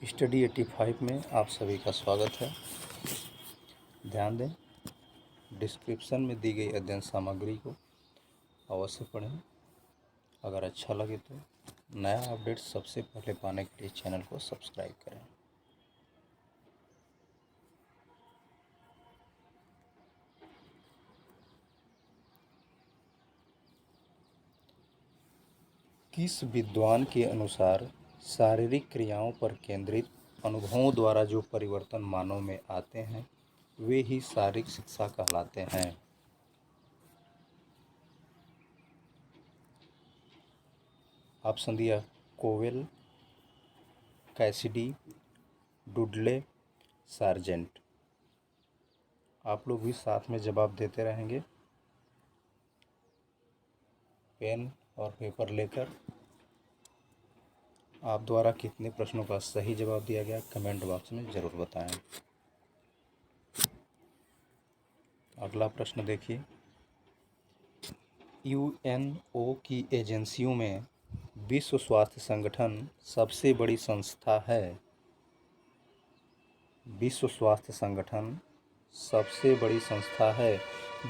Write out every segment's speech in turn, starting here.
Study 85 में आप सभी का स्वागत है। ध्यान दें, डिस्क्रिप्शन में दी गई अध्ययन सामग्री को अवश्य पढ़ें। अगर अच्छा लगे तो नया अपडेट सबसे पहले पाने के लिए चैनल को सब्सक्राइब करें। किस विद्वान के अनुसार शारीरिक क्रियाओं पर केंद्रित अनुभवों द्वारा जो परिवर्तन मानव में आते हैं वे ही शारीरिक शिक्षा कहलाते हैं? ऑप्शन दिया कोवेल, कैसिडी, डुडले, सार्जेंट। आप लोग भी साथ में जवाब देते रहेंगे पेन और पेपर लेकर। आप द्वारा कितने प्रश्नों का सही जवाब दिया गया कमेंट बॉक्स में ज़रूर बताएं। अगला प्रश्न देखिए, यूएनओ की एजेंसियों में विश्व स्वास्थ्य संगठन सबसे बड़ी संस्था है। विश्व स्वास्थ्य संगठन सबसे बड़ी संस्था है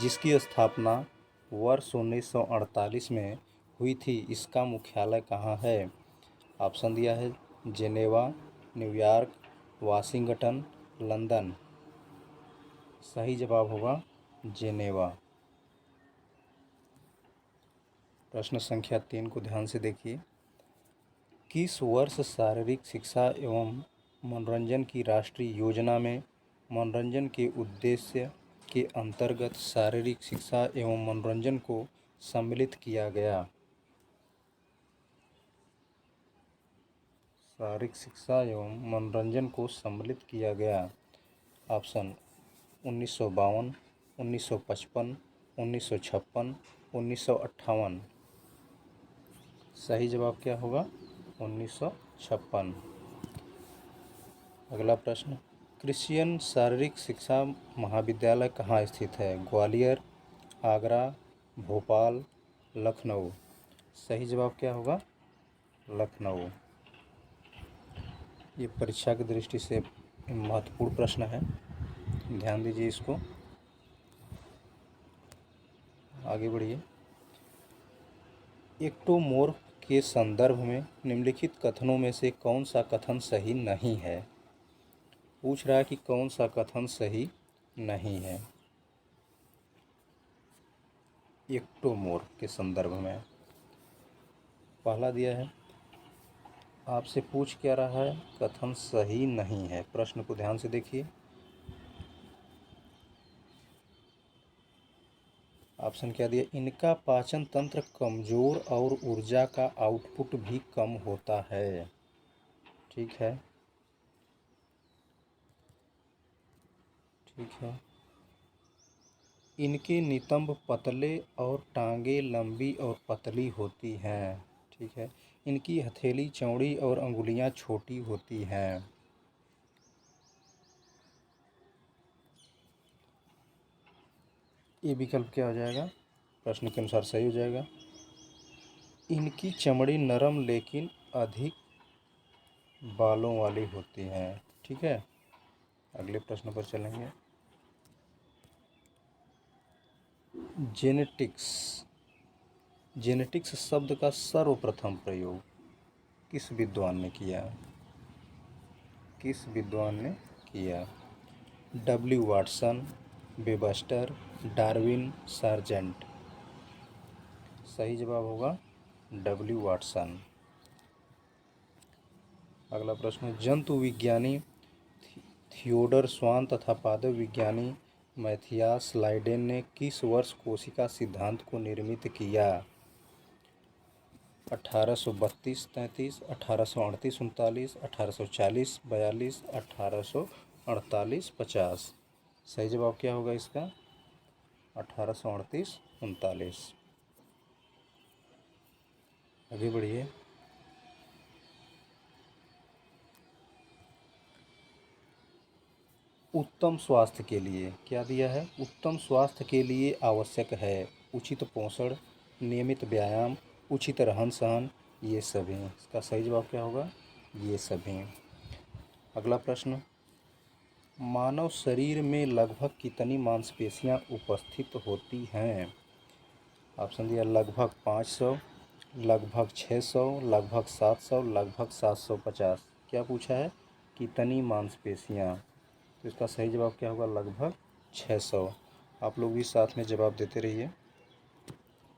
जिसकी स्थापना वर्ष 1948 में हुई थी। इसका मुख्यालय कहाँ है? ऑप्शन दिया है जेनेवा, न्यूयॉर्क, वाशिंगटन, लंदन। सही जवाब होगा जेनेवा। प्रश्न संख्या 3 को ध्यान से देखिए, किस वर्ष शारीरिक शिक्षा एवं मनोरंजन की राष्ट्रीय योजना में मनोरंजन के उद्देश्य के अंतर्गत शारीरिक शिक्षा एवं मनोरंजन को सम्मिलित किया गया? शारीरिक शिक्षा एवं मनोरंजन को सम्मिलित किया गया। ऑप्शन 1952, 1955, 1956, 1958। सही जवाब क्या होगा? 1956। अगला प्रश्न, क्रिश्चियन शारीरिक शिक्षा महाविद्यालय कहाँ स्थित है? ग्वालियर, आगरा, भोपाल, लखनऊ। सही जवाब क्या होगा? लखनऊ। ये परीक्षा की दृष्टि से महत्वपूर्ण प्रश्न है, ध्यान दीजिए इसको। आगे बढ़िए, एक्टोमोर्फ के संदर्भ में निम्नलिखित कथनों में से कौन सा कथन सही नहीं है? पूछ रहा है कि कौन सा कथन सही नहीं है एक्टोमोर्फ के संदर्भ में। पहला दिया है, आपसे पूछ क्या रहा है? कथन सही नहीं है। प्रश्न को ध्यान से देखिए। ऑप्शन क्या दिया? इनका पाचन तंत्र कमजोर और ऊर्जा का आउटपुट भी कम होता है। ठीक है, ठीक है। इनके नितंब पतले और टांगें लंबी और पतली होती हैं। ठीक है। इनकी हथेली चौड़ी और अंगुलियां छोटी होती हैं। ये विकल्प क्या हो जाएगा? प्रश्न के अनुसार सही हो जाएगा। इनकी चमड़ी नरम लेकिन अधिक बालों वाली होती है। ठीक है, अगले प्रश्न पर चलेंगे। जेनेटिक्स, जेनेटिक्स शब्द का सर्वप्रथम प्रयोग किस विद्वान ने किया? किस विद्वान ने किया? W Watson, Webster, Darwin, sergeant. सही जवाब होगा डब्ल्यू वाटसन। अगला प्रश्न, जंतु विज्ञानी थियोडर स्वान तथा पादप विज्ञानी मैथियास लाइडेन ने किस वर्ष कोशिका सिद्धांत को निर्मित किया? 1832-33, 1838-39, 1840-42, 1848-50। सही जवाब क्या होगा इसका? 1838-39। आगे बढ़िए, उत्तम स्वास्थ्य के लिए क्या दिया है? उत्तम स्वास्थ्य के लिए आवश्यक है उचित पोषण, नियमित व्यायाम, उचित रहन सहन, ये सभी। इसका सही जवाब क्या होगा? ये सभी। अगला प्रश्न, मानव शरीर में लगभग कितनी मांसपेशियां उपस्थित होती हैं? ऑप्शन दिया लगभग 500, लगभग 600, लगभग 700, लगभग 750। क्या पूछा है? कितनी मांसपेशियां। तो इसका सही जवाब क्या होगा? लगभग 600। आप लोग भी साथ में जवाब देते रहिए।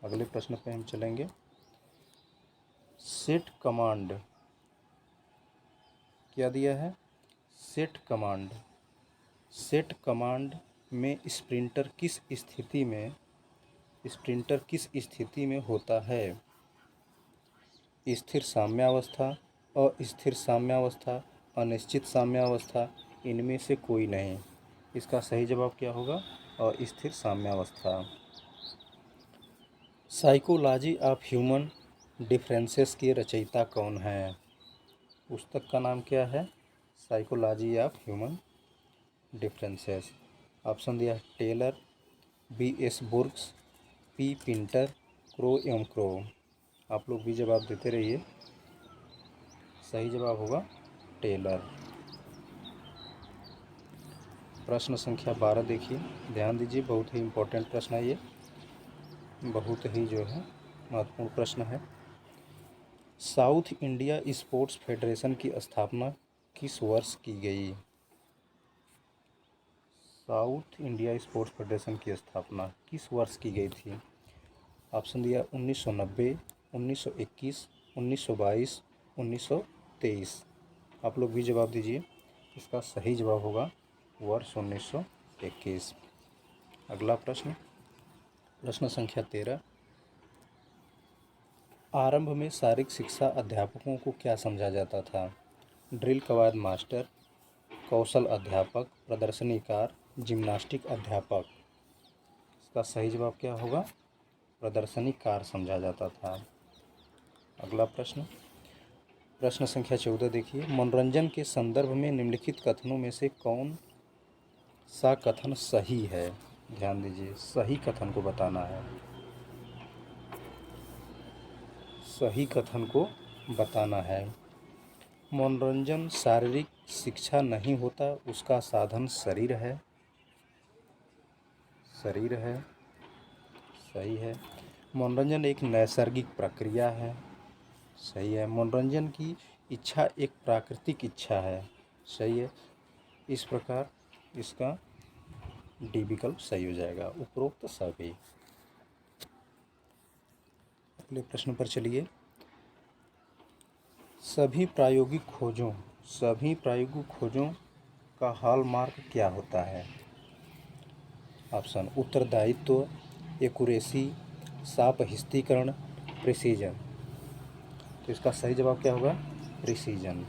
अगले प्रश्न पे हम चलेंगे। सेट कमांड क्या दिया है? Set command. सेट कमांड में स्प्रिंटर किस स्थिति में होता है? स्थिर साम्यावस्था, अस्थिर साम्यावस्था, अनिश्चित साम्यावस्था, इनमें से कोई नहीं। इसका सही जवाब क्या होगा? अस्थिर साम्यावस्था। साइकोलॉजी ऑफ ह्यूमन डिफरेंसेस के रचयिता कौन हैं? पुस्तक का नाम क्या है? Psychology of human differences. Option दिया Taylor, B.S. Burks, P. Pintner, Crow एवं क्रो। आप लोग भी जवाब देते रहिए। सही जवाब होगा टेलर। प्रश्न संख्या 12 देखिए, ध्यान दीजिए, बहुत ही इम्पोर्टेंट प्रश्न है ये, बहुत ही जो है महत्वपूर्ण प्रश्न है। साउथ इंडिया स्पोर्ट्स फेडरेशन की स्थापना किस वर्ष की गई? साउथ इंडिया स्पोर्ट्स फेडरेशन की स्थापना किस वर्ष की गई थी? ऑप्शन दिया 1990, 1921, 1922, 1923। आप लोग भी जवाब दीजिए। इसका सही जवाब होगा वर्ष 1921। अगला प्रश्न, प्रश्न संख्या 13। आरंभ में शारीरिक शिक्षा अध्यापकों को क्या समझा जाता था? ड्रिल कवायद मास्टर, कौशल अध्यापक, प्रदर्शनीकार, जिम्नास्टिक अध्यापक। इसका सही जवाब क्या होगा? प्रदर्शनीकार समझा जाता था। अगला प्रश्न, प्रश्न संख्या 14 देखिए, मनोरंजन के संदर्भ में निम्नलिखित कथनों में से कौन सा कथन सही है? ध्यान दीजिए, सही कथन को बताना है। सही कथन को बताना है। मनोरंजन शारीरिक शिक्षा नहीं होता, उसका साधन शरीर है। शरीर है, सही है। मनोरंजन एक नैसर्गिक प्रक्रिया है, सही है। मनोरंजन की इच्छा एक प्राकृतिक इच्छा है, सही है। इस प्रकार इसका डी विकल्प सही हो जाएगा, उपरोक्त सभी। अगले प्रश्न पर चलिए। सभी प्रायोगिक खोजों का हॉलमार्क क्या होता है? ऑप्शन उत्तरदायित्व, एक्यूरेसी, सापहिस्तीकरण, प्रिसीजन। तो इसका सही जवाब क्या होगा? प्रिसीजन।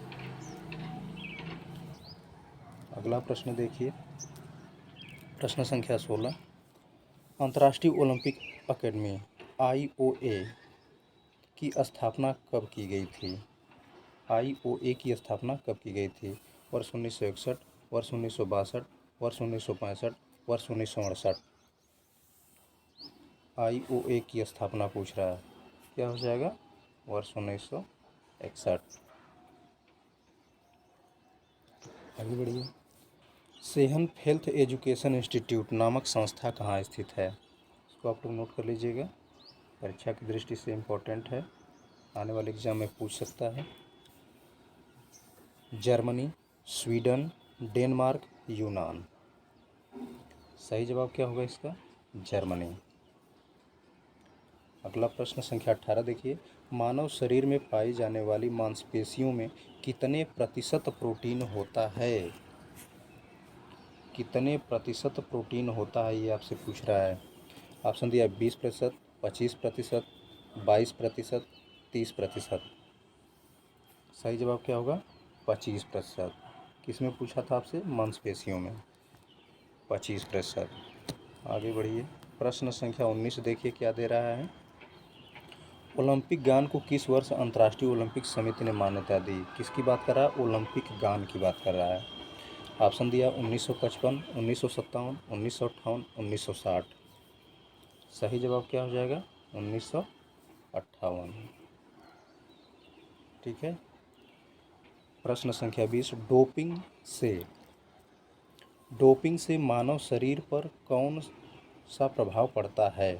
अगला प्रश्न देखिए, प्रश्न संख्या 16। अंतर्राष्ट्रीय ओलंपिक अकेडमी IOA की स्थापना कब की गई थी? IOA की स्थापना कब की गई थी? वर्ष 1961, वर्ष 1962, वर्ष 1965, वर्ष 1968। IOA की स्थापना पूछ रहा है, क्या हो जाएगा? वर्ष 1961। आगे बढ़िए। सेहन हेल्थ एजुकेशन इंस्टीट्यूट नामक संस्था कहाँ स्थित है? इसको आप लोग नोट कर लीजिएगा, परीक्षा की दृष्टि से इम्पोर्टेंट है, आने वाले एग्जाम में पूछ सकता है। जर्मनी, स्वीडन, डेनमार्क, यूनान। सही जवाब क्या होगा इसका? जर्मनी। अगला प्रश्न संख्या 18 देखिए, मानव शरीर में पाई जाने वाली मांसपेशियों में कितने प्रतिशत प्रोटीन होता है? कितने प्रतिशत प्रोटीन होता है, ये आपसे पूछ रहा है। ऑप्शन दिया 20%, 25%, 22%, 30%। सही जवाब क्या होगा? 25%। किस में पूछा था आपसे? मांसपेशियों में, 25%। आगे बढ़िए, प्रश्न संख्या 19 देखिए क्या दे रहा है। ओलंपिक गान को किस वर्ष अंतर्राष्ट्रीय ओलंपिक समिति ने मान्यता दी? किसकी बात कर रहा है? ओलंपिक गान की बात कर रहा है। ऑप्शन दिया 1955, 1957, 1958, 1960। सही जवाब क्या हो जाएगा? 1958। ठीक है। प्रश्न संख्या 20, डोपिंग से मानव शरीर पर कौन सा प्रभाव पड़ता है?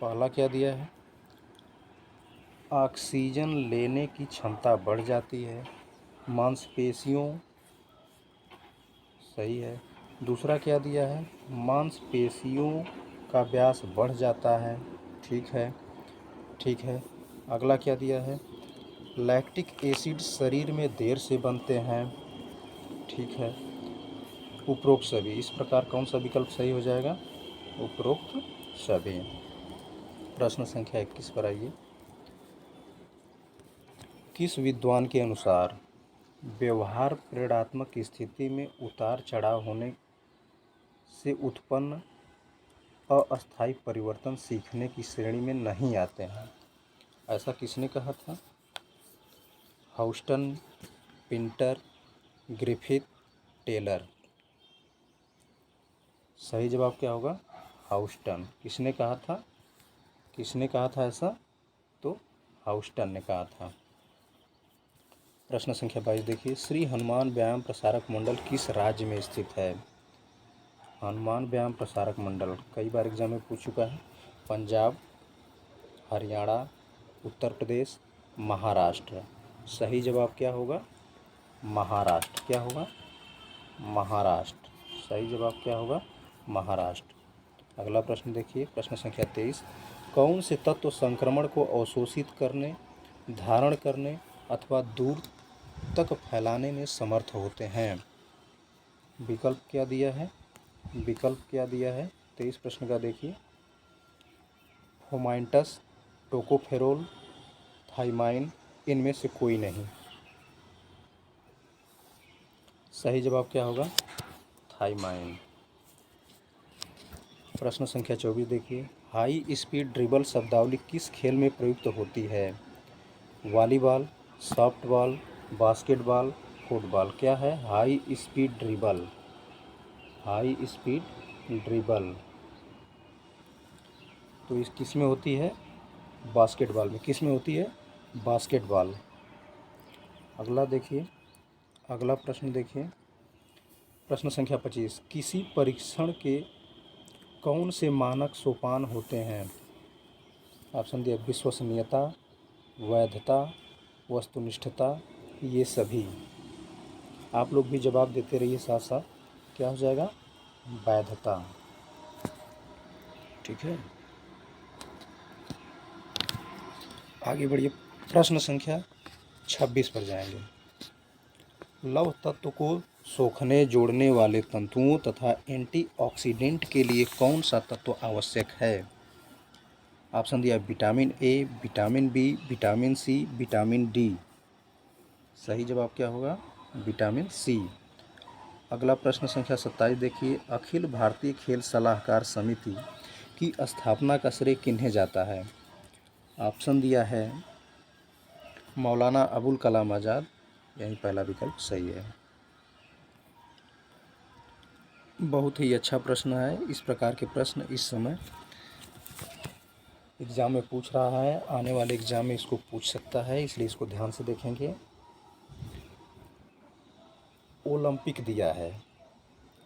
पहला क्या दिया है? ऑक्सीजन लेने की क्षमता बढ़ जाती है, मांसपेशियों, सही है। दूसरा क्या दिया है? मांसपेशियों का व्यास बढ़ जाता है, ठीक है, ठीक है। अगला क्या दिया है? लैक्टिक एसिड शरीर में देर से बनते हैं, ठीक है। उपरोक्त सभी, इस प्रकार कौन सा विकल्प सही हो जाएगा? उपरोक्त सभी। प्रश्न संख्या 21 पर आइए। किस विद्वान के अनुसार व्यवहार प्रेरणात्मक स्थिति में उतार चढ़ाव होने से उत्पन्न अस्थायी परिवर्तन सीखने की श्रेणी में नहीं आते हैं? ऐसा किसने कहा था? Houston, Pinter, Griffith, Taylor. सही जवाब क्या होगा? ह्यूस्टन। किसने कहा था? किसने कहा था ऐसा? तो ह्यूस्टन ने कहा था। प्रश्न संख्या 22 देखिए। श्री हनुमान व्यायाम प्रसारक मंडल किस राज्य में स्थित है? हनुमान व्यायाम प्रसारक मंडल कई बार एग्जाम में पूछ चुका है। पंजाब, हरियाणा, उत्तर प्रदेश, महाराष्ट्र। सही जवाब क्या होगा? महाराष्ट्र। क्या होगा? महाराष्ट्र। सही जवाब क्या होगा? महाराष्ट्र। अगला प्रश्न देखिए, प्रश्न संख्या 23। कौन से तत्व संक्रमण को अवशोषित करने, धारण करने अथवा दूर तक फैलाने में समर्थ होते हैं? विकल्प क्या दिया है? विकल्प क्या दिया है? 23 प्रश्न का देखिए। होमाइंटस, टोकोफेरोल, थाइमाइन, इनमें से कोई नहीं। सही जवाब क्या होगा? थाइमाइन। प्रश्न संख्या 24 देखिए। हाई स्पीड ड्रिबल शब्दावली किस खेल में प्रयुक्त होती है? Volleyball, softball, basketball, football. क्या है? High speed dribble. High speed dribble तो इस किस में होती है? बास्केटबॉल में। किस में होती है? बास्केटबॉल। अगला देखिए, अगला प्रश्न देखिए। प्रश्न संख्या 25। किसी परीक्षण के कौन से मानक सोपान होते हैं? ऑप्शन दिया। विश्वसनीयता, वैधता, वस्तुनिष्ठता, ये सभी। आप लोग भी जवाब देते रहिए साथ साथ। क्या हो जाएगा? वैधता, ठीक है। आगे बढ़िए, प्रश्न संख्या 26 पर जाएंगे। लौह तत्व को सोखने जोड़ने वाले तंतुओं तथा एंटीऑक्सीडेंट के लिए कौन सा तत्व आवश्यक है? ऑप्शन दिया। Vitamin A, vitamin B, vitamin C, vitamin D. सही जवाब क्या होगा? Vitamin C. अगला प्रश्न संख्या 27 देखिए। अखिल भारतीय खेल सलाहकार समिति की स्थापना का श्रेय किन्हें जाता है? ऑप्शन दिया है मौलाना अबुल कलाम आज़ाद, यही पहला विकल्प सही है। बहुत ही अच्छा प्रश्न है। इस प्रकार के प्रश्न इस समय एग्ज़ाम में पूछ रहा है, आने वाले एग्ज़ाम में इसको पूछ सकता है, इसलिए इसको ध्यान से देखेंगे। ओलंपिक दिया है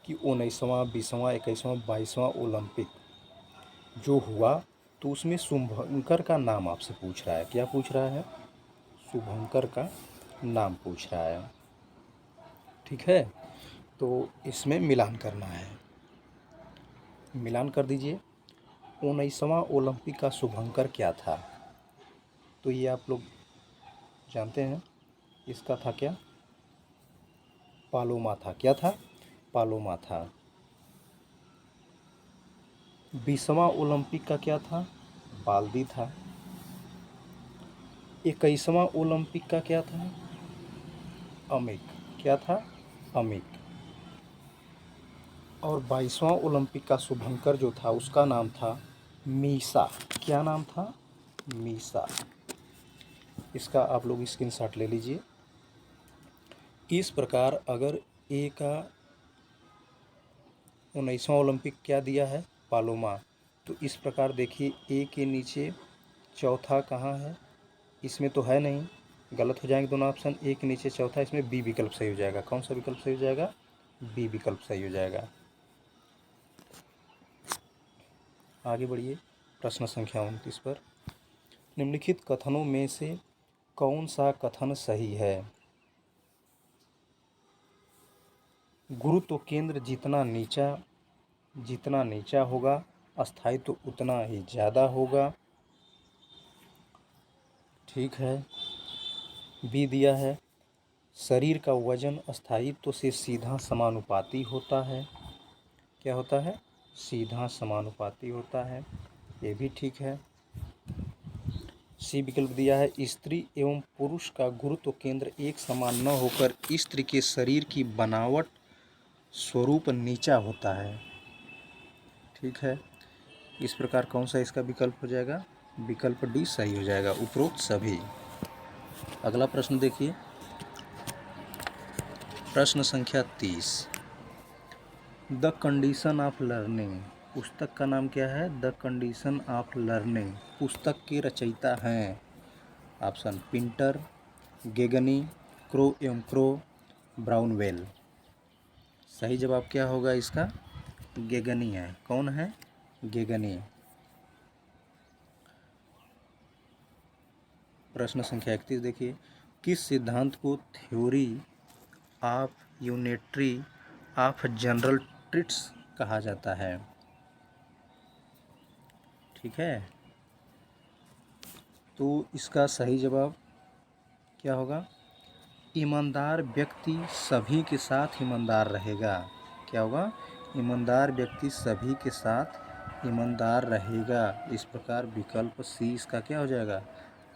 कि 19वां, 20वां, 21वां, 22वां ओलंपिक जो हुआ, तो उसमें शुभंकर का नाम आपसे पूछ रहा है। क्या पूछ रहा है? शुभंकर का नाम पूछ रहा है, ठीक है। तो इसमें मिलान करना है, मिलान कर दीजिए। 19वां ओलंपिक का शुभंकर क्या था? तो ये आप लोग जानते हैं, इसका था क्या? पालोमा था। क्या था? पालोमा था। 20वां ओलंपिक का क्या था? बाल्दी था। 21वां ओलंपिक का क्या था? अमिक। क्या था? अमिक। और 22वां ओलंपिक का शुभंकर जो था उसका नाम था मीसा। क्या नाम था? मीसा। इसका आप लोग स्क्रीनशॉट ले लीजिए। इस प्रकार अगर ए का 19वां ओलंपिक क्या दिया है? पालोमा। तो इस प्रकार देखिए, ए के नीचे चौथा कहाँ है? इसमें तो है नहीं, गलत हो जाएंगे दोनों ऑप्शन। ए के नीचे चौथा, इसमें बी विकल्प सही हो जाएगा। कौन सा विकल्प सही हो जाएगा? बी विकल्प सही हो जाएगा। आगे बढ़िए प्रश्न संख्या 29 पर। निम्नलिखित कथनों में से कौन सा कथन सही है? गुरुत्व केंद्र जितना नीचा होगा, स्थायित्व उतना ही ज़्यादा होगा। ठीक है। बी दिया है, शरीर का वजन स्थायित्व से सीधा समानुपाती होता है। क्या होता है? सीधा समानुपाती होता है। ये भी ठीक है। सी विकल्प दिया है, स्त्री एवं पुरुष का गुरुत्व केंद्र एक समान न होकर स्त्री के शरीर की बनावट स्वरूप नीचा होता है। ठीक है। इस प्रकार कौन सा इसका विकल्प हो जाएगा? विकल्प डी सही हो जाएगा, उपरोक्त सभी। अगला प्रश्न देखिए, प्रश्न संख्या 30। द कंडीशन ऑफ लर्निंग, पुस्तक का नाम क्या है? The condition of learning. पुस्तक के रचयिता हैं ऑप्शन पिंटर, गेगनी, क्रो एवं क्रो, ब्राउनवेल। सही जवाब क्या होगा इसका? गेगनी है। कौन है? गेगनी। प्रश्न संख्या 31 देखिए, किस सिद्धांत को theory of unitary of general treats कहा जाता है? ठीक है, तो इसका सही जवाब क्या होगा? ईमानदार व्यक्ति सभी के साथ ईमानदार रहेगा। क्या होगा? ईमानदार व्यक्ति सभी के साथ ईमानदार रहेगा। इस प्रकार विकल्प सी इसका क्या हो जाएगा?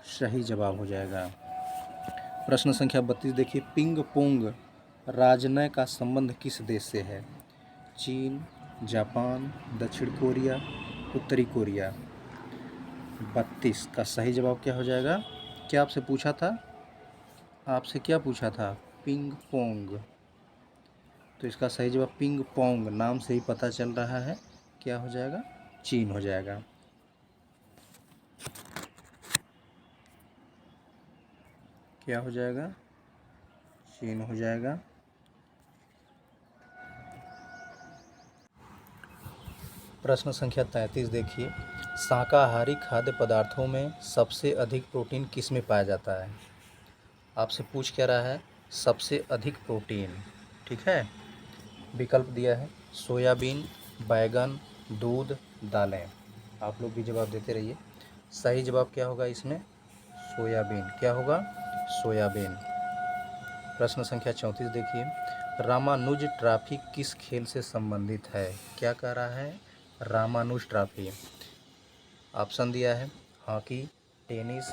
सही जवाब हो जाएगा। प्रश्न संख्या 32 देखिए, पिंग पोंग राजनय का संबंध किस देश से है? चीन, जापान, दक्षिण कोरिया, उत्तरी कोरिया। 32 का सही जवाब क्या हो जाएगा? क्या आपसे पूछा था? आपसे क्या पूछा था? Ping pong. तो इसका सही जवाब पिंग पोंग, नाम से ही पता चल रहा है क्या हो जाएगा? चीन हो जाएगा। क्या हो जाएगा? चीन हो जाएगा। प्रश्न संख्या 33 देखिए, शाकाहारी खाद्य पदार्थों में सबसे अधिक प्रोटीन किस में पाया जाता है? आपसे पूछ क्या रहा है? सबसे अधिक प्रोटीन। ठीक है। विकल्प दिया है, सोयाबीन, बैगन, दूध, दालें। आप लोग भी जवाब देते रहिए। सही जवाब क्या होगा इसमें? सोयाबीन। क्या होगा? सोयाबीन। प्रश्न संख्या 34 देखिए, रामानुज ट्रॉफी किस खेल से संबंधित है? क्या कह रहा है? रामानुज ट्रॉफी। ऑप्शन दिया है, हॉकी, टेनिस,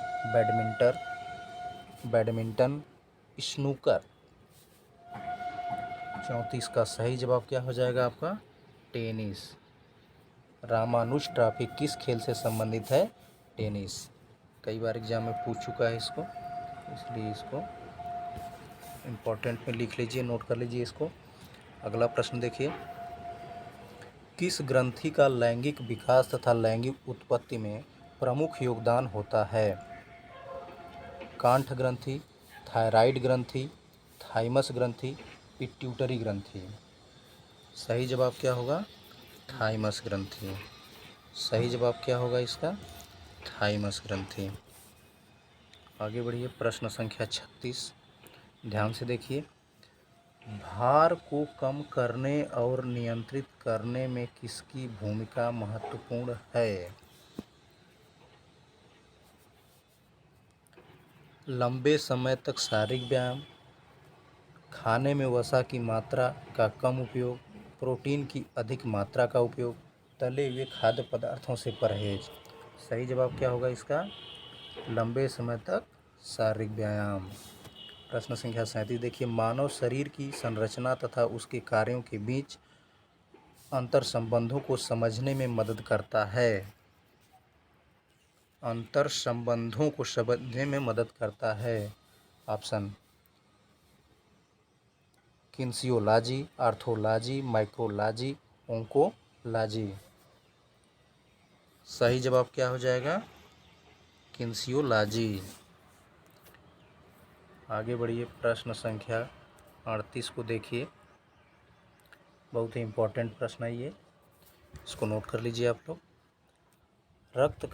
बैडमिंटन, स्नूकर। 34 का सही जवाब क्या हो जाएगा आपका? टेनिस। रामानुज ट्रॉफी किस खेल से संबंधित है? टेनिस। कई बार एग्जाम में पूछ चुका है इसको, इसलिए इसको इम्पोर्टेंट में लिख लीजिए, नोट कर लीजिए इसको। अगला प्रश्न देखिए, किस ग्रंथि का लैंगिक विकास तथा लैंगिक उत्पत्ति में प्रमुख योगदान होता है? कांठ ग्रंथि, थायराइड ग्रंथि, थाइमस ग्रंथि, पिट्यूटरी ग्रंथि। सही जवाब क्या होगा? थाइमस ग्रंथि। सही जवाब क्या होगा इसका? थाइमस ग्रंथि। आगे बढ़िए, प्रश्न संख्या 36, ध्यान से देखिए, भार को कम करने और नियंत्रित करने में किसकी भूमिका महत्वपूर्ण है? लंबे समय तक शारीरिक व्यायाम, खाने में वसा की मात्रा का कम उपयोग, प्रोटीन की अधिक मात्रा का उपयोग, तले हुए खाद्य पदार्थों से परहेज। सही जवाब क्या होगा इसका? लंबे समय तक शारीरिक व्यायाम। प्रश्न संख्या 37 देखिए, मानव शरीर की संरचना तथा उसके कार्यों के बीच अंतर संबंधों को समझने में मदद करता है। अंतर संबंधों को समझने में मदद करता है। Option kinesiology, orthology, micrology, oncology. सही जवाब क्या हो जाएगा? किन्सियोलॉजी। आगे बढ़िए, प्रश्न संख्या 38 को देखिए। बहुत ही इम्पोर्टेंट प्रश्न है ये, इसको नोट कर लीजिए आप लोग। रक्त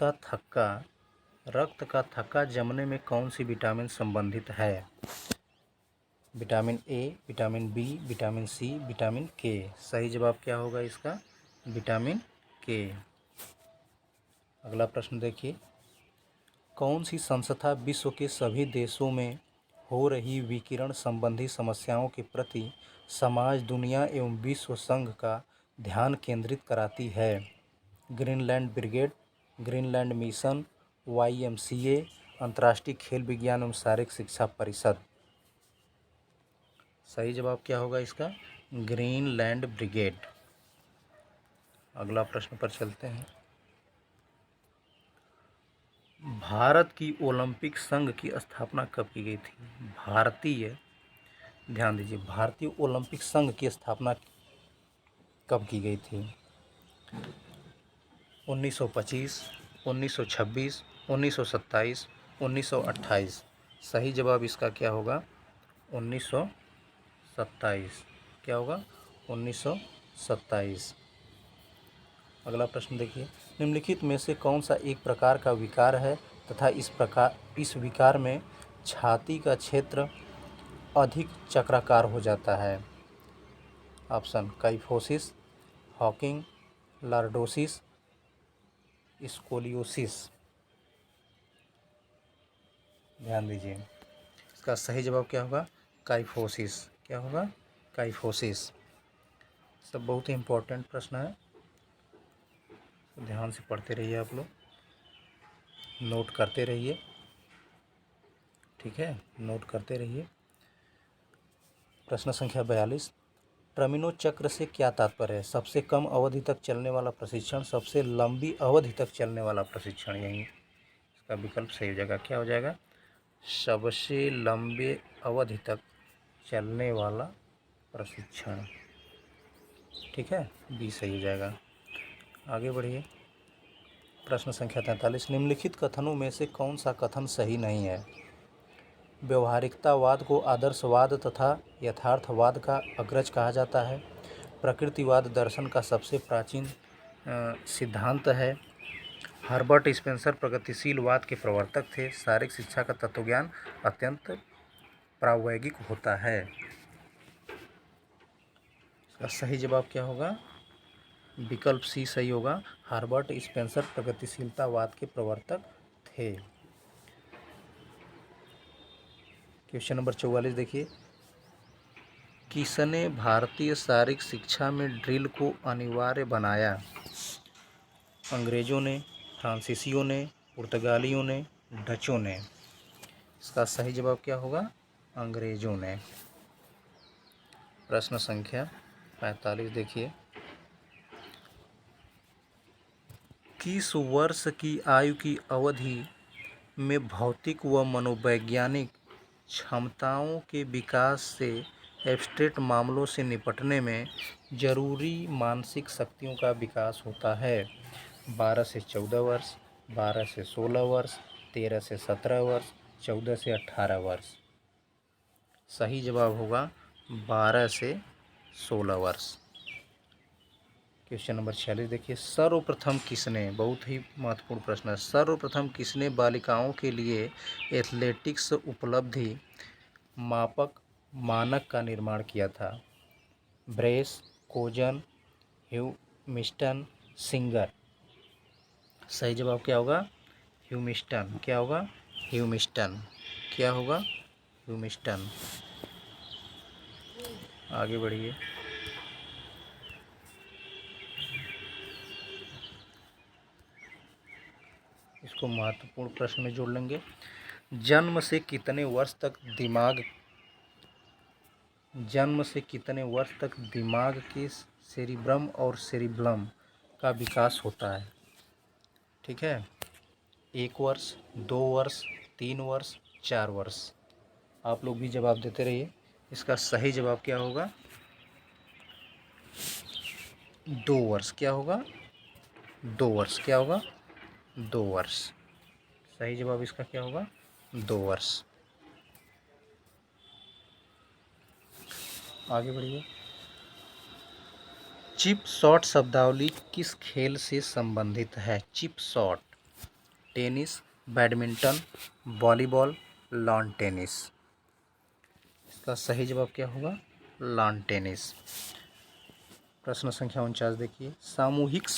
का थक्का जमने में कौन सी विटामिन संबंधित है? Vitamin A, vitamin B, vitamin C, vitamin K. सही जवाब क्या होगा इसका? विटामिन के। अगला प्रश्न देखिए, कौन सी संस्था विश्व के सभी देशों में हो रही विकिरण संबंधी समस्याओं के प्रति समाज, दुनिया एवं विश्व संघ का ध्यान केंद्रित कराती है? Greenland brigade, Greenland mission, YMCA, अंतर्राष्ट्रीय खेल विज्ञान एवं शारीरिक शिक्षा परिषद। सही जवाब क्या होगा इसका? Greenland brigade. अगला प्रश्न पर चलते हैं। भारत की ओलंपिक संघ की स्थापना कब की गई थी? ध्यान दीजिए, भारतीय ओलंपिक संघ की स्थापना कब की गई थी? 1925, 1926, 1927, 1928। सही जवाब इसका क्या होगा? 1927। क्या होगा? 1927। अगला प्रश्न देखिए, निम्नलिखित में से कौन सा एक प्रकार का विकार है तथा इस विकार में छाती का क्षेत्र अधिक चक्राकार हो जाता है? Option: kyphosis, Hawking, lordosis, scoliosis. ध्यान दीजिए, इसका सही जवाब क्या होगा? काइफोसिस। क्या होगा? काइफोसिस। सब बहुत ही इम्पोर्टेंट प्रश्न है, तो ध्यान से पढ़ते रहिए आप लोग, नोट करते रहिए। ठीक है, नोट करते रहिए। प्रश्न संख्या 42, ट्रमिनो चक्र से क्या तात्पर्य है? सबसे कम अवधि तक चलने वाला प्रशिक्षण, सबसे लंबी अवधि तक चलने वाला प्रशिक्षण। यही इसका विकल्प सही हो जाएगा। क्या हो जाएगा? सबसे लंबे अवधि तक चलने वाला प्रशिक्षण। ठीक है, बी सही हो जाएगा। आगे बढ़िए, प्रश्न संख्या 43, निम्नलिखित कथनों में से कौन सा कथन सही नहीं है? व्यवहारिकतावाद को आदर्शवाद तथा यथार्थवाद का अग्रज कहा जाता है। प्रकृतिवाद दर्शन का सबसे प्राचीन सिद्धांत है। हर्बर्ट स्पेंसर प्रगतिशीलवाद के प्रवर्तक थे। शारीरिक शिक्षा का तत्वज्ञान अत्यंत प्रायोगिक होता है। इसका सही जवाब क्या होगा? विकल्प सी सही होगा। हर्बर्ट स्पेंसर प्रगतिशीलतावाद के प्रवर्तक थे। क्वेश्चन नंबर 44 देखिए, किसने भारतीय शारीरिक शिक्षा में ड्रिल को अनिवार्य बनाया? अंग्रेजों ने, फ्रांसीसियों ने, पुर्तगालियों ने, डचों ने। इसका सही जवाब क्या होगा? अंग्रेजों ने। प्रश्न संख्या 45 देखिए, किस वर्ष की आयु की अवधि में भौतिक व मनोवैज्ञानिक क्षमताओं के विकास से एब्स्ट्रैक्ट मामलों से निपटने में जरूरी मानसिक शक्तियों का विकास होता है? 12 से 14 वर्ष, 12 से 16 वर्ष, 13 से 17 वर्ष, 14 से 18 वर्ष। सही जवाब होगा 12 से 16 वर्ष। क्वेश्चन नंबर 46 देखिए, सर्वप्रथम किसने, बहुत ही महत्वपूर्ण प्रश्न है, सर्वप्रथम किसने बालिकाओं के लिए एथलेटिक्स उपलब्धि मानक का निर्माण किया था? Brace, Cogan, Humiston, Singer. सही जवाब क्या होगा? ह्यूमिस्टन। क्या होगा? ह्यूमिस्टन। क्या होगा? ह्यूमिस्टन। आगे बढ़िए, इसको महत्वपूर्ण प्रश्न में जोड़ लेंगे। जन्म से कितने वर्ष तक दिमाग के सेरिब्रम और सेरिब्लम का विकास होता है? ठीक है, 1 वर्ष, 2 वर्ष, 3 वर्ष, 4 वर्ष। आप लोग भी जवाब देते रहिए। इसका सही जवाब क्या होगा? 2 वर्ष। क्या होगा? 2 वर्ष। क्या होगा? 2 वर्ष। सही जवाब इसका क्या होगा? 2 वर्ष। आगे बढ़िए। चिप शॉट शब्दावली किस खेल से संबंधित है? Chip shot. Tennis, badminton, volleyball, lawn tennis. इसका सही जवाब क्या होगा? Lawn tennis. प्रश्न संख्या 49 देखिए। सामूहिक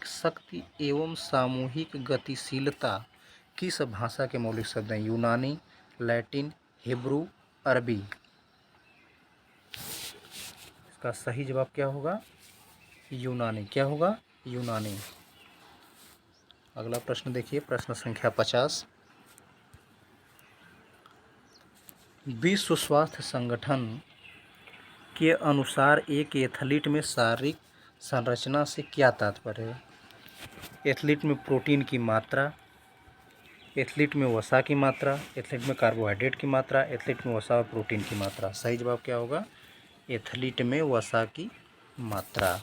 शक्ति एवं सामूहिक गतिशीलता किस भाषा के मौलिक शब्द हैं? यूनानी, लैटिन, हिब्रू, अरबी। इसका सही जवाब क्या होगा? यूनानी। क्या होगा? यूनानी। अगला प्रश्न देखिए, प्रश्न संख्या 50। विश्व स्वास्थ्य संगठन के अनुसार एक एथलीट में शारीरिक संरचना से क्या तात्पर्य है? एथलीट में प्रोटीन की मात्रा, एथलीट में वसा की मात्रा, एथलीट में कार्बोहाइड्रेट की मात्रा, एथलीट में वसा और प्रोटीन की मात्रा। सही जवाब क्या होगा? एथलीट में वसा की मात्रा।